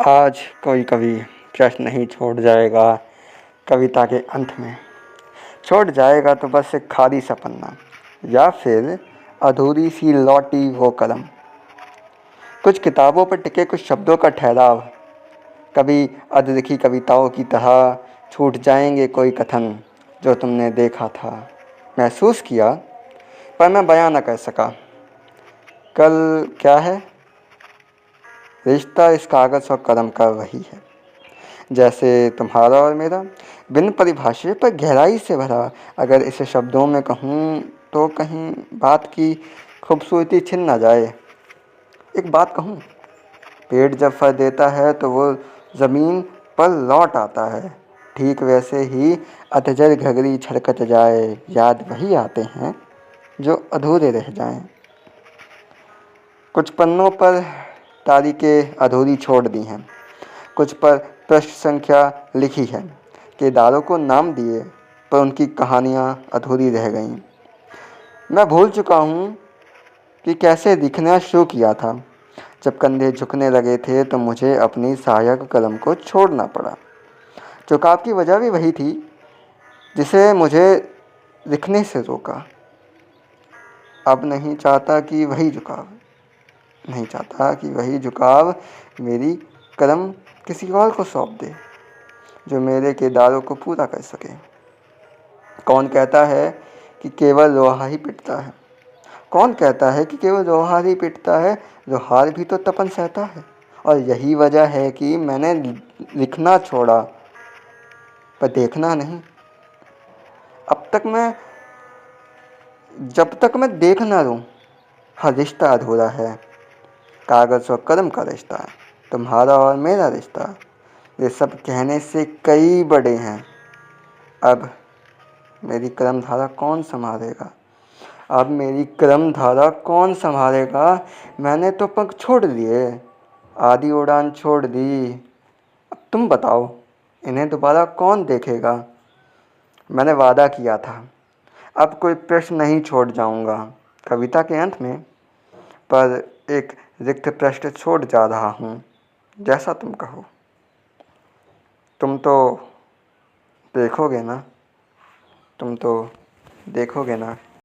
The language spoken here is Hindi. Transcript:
आज कोई कवि प्रश्न नहीं छोड़ जाएगा कविता के अंत में। छोड़ जाएगा तो बस एक खाली सा पन्ना या फिर अधूरी सी लौटी वो कलम। कुछ किताबों पर टिके कुछ शब्दों का ठहराव कभी अधलिखी कविताओं की तरह छूट जाएंगे कोई कथन जो तुमने देखा था, महसूस किया, पर मैं बयां न कर सका। कल क्या है? रिश्ता इस कागज़ और कलम का वही है, जैसे तुम्हारा और मेरा, बिन परिभाषे पर गहराई से भरा। अगर इसे शब्दों में कहूँ तो कहीं बात की खूबसूरती छिन ना जाए। एक बात कहूँ, पेड़ जब फल देता है तो वो ज़मीन पर लौट आता है। ठीक वैसे ही अधजल घघरी छलकत जाए, याद वही आते हैं जो अधूरे रह जाएं। कुछ पन्नों पर तारीखें अधूरी छोड़ दी हैं, कुछ पर पृष्ठ संख्या लिखी है, किरदारों को नाम दिए पर उनकी कहानियाँ अधूरी रह गईं। मैं भूल चुका हूँ कि कैसे लिखना शुरू किया था। जब कंधे झुकने लगे थे तो मुझे अपनी सहायक कलम को छोड़ना पड़ा। झुकाव की वजह भी वही थी जिसे मुझे लिखने से रोका। अब नहीं चाहता कि वही झुकाव मेरी कलम किसी और को सौंप दे जो मेरे किरदारों को पूरा कर सके। कौन कहता है कि केवल लोहा ही पिटता है? कौन कहता है कि केवल लोहा ही पिटता है? लोहार भी तो तपन सहता है। और यही वजह है कि मैंने लिखना छोड़ा, पर देखना नहीं। जब तक मैं देख ना लूँ, हर रिश्ता अधूरा है। कागज़ और कलम का रिश्ता, तुम्हारा और मेरा रिश्ता, ये सब कहने से कई बड़े हैं। अब मेरी कलम धारा कौन संभालेगा? मैंने तो पंख छोड़ दिए, आधी उड़ान छोड़ दी। अब तुम बताओ, इन्हें दोबारा कौन देखेगा? मैंने वादा किया था, अब कोई प्रश्न नहीं छोड़ जाऊंगा कविता के अंत में, पर एक रिक्त प्रश्न छोड़ जा रहा हूँ। जैसा तुम कहो। तुम तो देखोगे ना?